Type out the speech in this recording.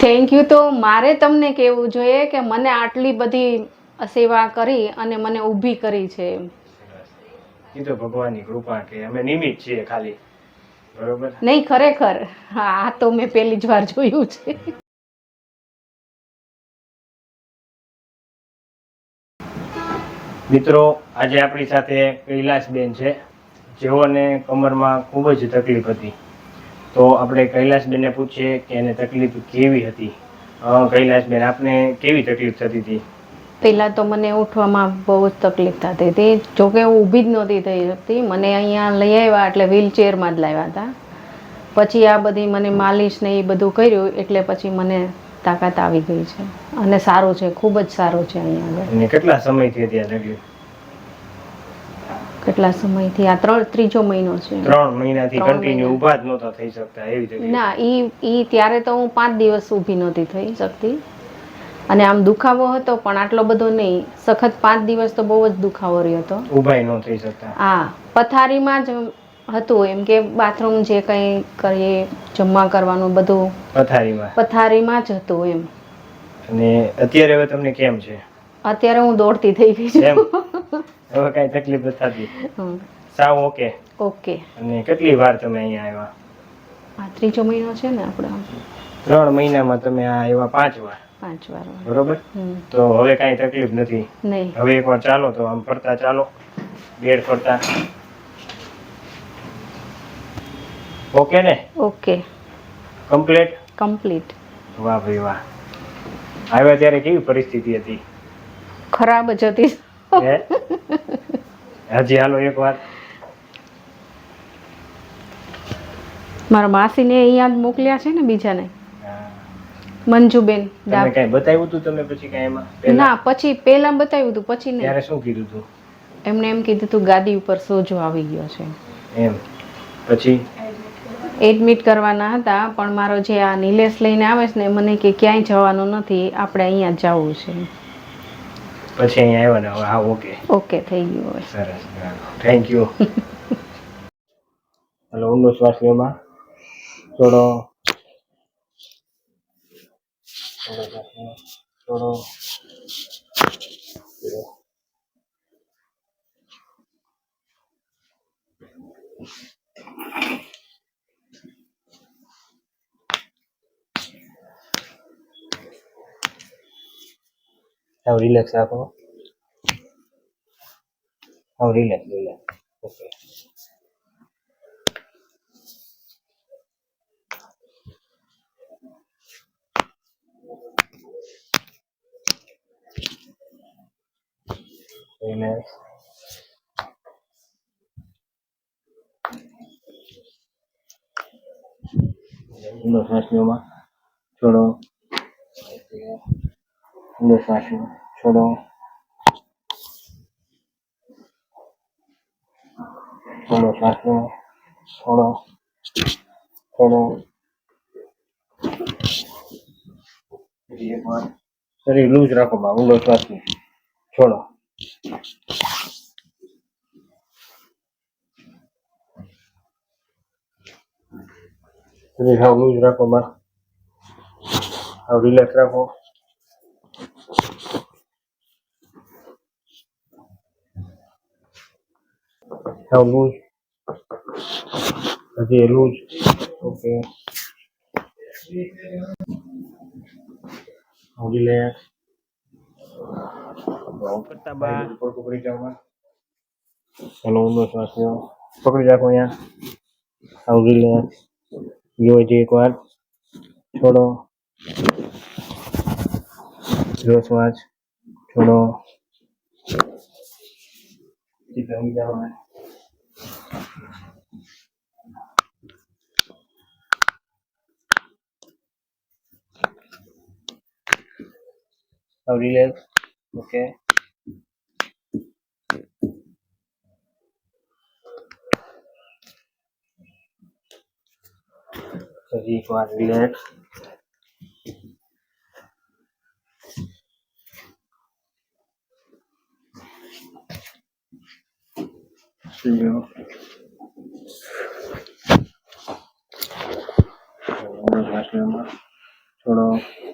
Thank you તો મારે તમને કહેવું જોઈએ કે મને આટલી બધી સેવા કરી અને મને ઊભી કરી છે. એ તો ભગવાનની કૃપા કે અમે નિમિત્ત છીએ ખાલી, બરોબર? નહીં, ખરેખર હા, આ તો મેં પહેલી જ વાર જોયું છે. મિત્રો, આજે આપણી સાથે કૈલાસબેન છે, જેઓને કમરમાં ખૂબ જ તકલીફ હતી. તો આપણે કૈલાસબેનને પૂછીએ કે એને તકલીફ કેવી હતી. કૈલાસબેન, આપને કેવી તકલીફ થતી હતી? પહેલાં તો મને ઉઠવામાં બહુ જ તકલીફ થતી હતી. જોકે હું ઊભી જ નહોતી થઈ શકતી. મને અહીંયા લઈ આવ્યા એટલે વ્હીલચેરમાં જ લાવ્યા હતા. પછી આ બધી મને માલિશ ને એ બધું કર્યું એટલે પછી મને તાકાત આવી ગઈ છે અને સારું છે, ખૂબ જ સારું છે અહીંયા આગળ. અને કેટલા સમયથી હતી આ તકલીફ? કેટલા સમયથી? આ ત્રીજો મહિનો છે. 3 મહિનાથી કન્ટિન્યુ ઊભા જ નહોતા થઈ શકતા એવી તકલીફ? ના, ઈ ત્યારે તો હું 5 દિવસ ઊભી નહોતી થઈ શકતી અને આમ દુખાવો હતો પણ આટલો બધો નહીં. સખત 5 દિવસ તો બહુ જ દુખાવો રહ્યો હતો. ઊભાઈ ન થઈ શકતા? હા, પથારીમાં જ હતું, એમ કે બાથરૂમ જે કંઈ કરીએ, જમવા કરવાનું બધું પથારીમાં જ હતું એમ. અને અત્યારે હવે તમને કેમ છે? અત્યારે હું દોડતી થઈ ગઈ છું. હવે કઈ તકલીફ નથી થતી? સાવ ઓકે? ઓકે. અને કેટલી વાર તમે અહીંયા આવ્યા? આ ત્રીજો મહિનો છે ને આપણે. 3 મહિનામાં તમે આ આવ્યા 5 વાર? 5 વાર. બરોબર. તો હવે કઈ તકલીફ નથી? નહીં. હવે એકવાર ચાલો તો આમ ફરતા ચાલો, બેડ ફરતા. ઓકે ને? ઓકે. કમ્પ્લીટ. વાહ ભાઈ વાહ. આવ્યા ત્યારે કેવી પરિસ્થિતિ હતી? ખરાબ જ હતી. હજી હાલો એક વાર. મારા માસીને અહીંયા જ મોકલ્યા છે ને, બીજાને. મંજુબેન. તમે કઈ બતાવ્યું હતું તમે પછી કઈ એમાં? ના, પછી પહેલા બતાવ્યું હતું, પછી નહીં. ત્યારે શું કીધું હતું? એમને એમ કીધું હતું ગાદી ઉપર સોજો આવી ગયો છે એમ. પછી એડમિટ કરવાના હતા, પણ મારો જે આ નિલેશ લઈને આવે છે ને, મને કે ક્યાંય જવાનું નથી, આપણે અહીંયા જવું છે. પછી અહીંયા આવ્યા ને હવે? હા, ઓકે. ઓકે થઈ ગયું હવે. સરસ, થેન્ક યુ. હલો, ઊંડો શ્વાસ લેવામાં. થોડો થોડો હવે રિલેક્સ રાખો. હવે રિલેક્સ. ઓકે. રિલેક્સ. ઊંડો શ્વાસ લેવામાં. છોડો. ઊંડો શ્વાસ લો. છોડો. ઊંડો શ્વાસ લો. છોડો. છોડો. શરીર લૂઝ રાખો. ઊંડો શ્વાસ લો. છોડો. શરીર હાવ લૂઝ રાખો. હાવ રિલેક્સ રાખો. હાવ લૂઝ. હજી લૂઝ. ઓકે. રિલેક્સ. કરતા બા પકડી જાઓ. ચલો, ઊંડો શ્વાસ લો. પકડી રાખો અહીંયા. હાવ રિલેક્સ. યો હજી એક વાર. છોડો. લો શ્વાસ. છોડો. Now relax. Okay. So you can relax. Slow. થોડો ઓકે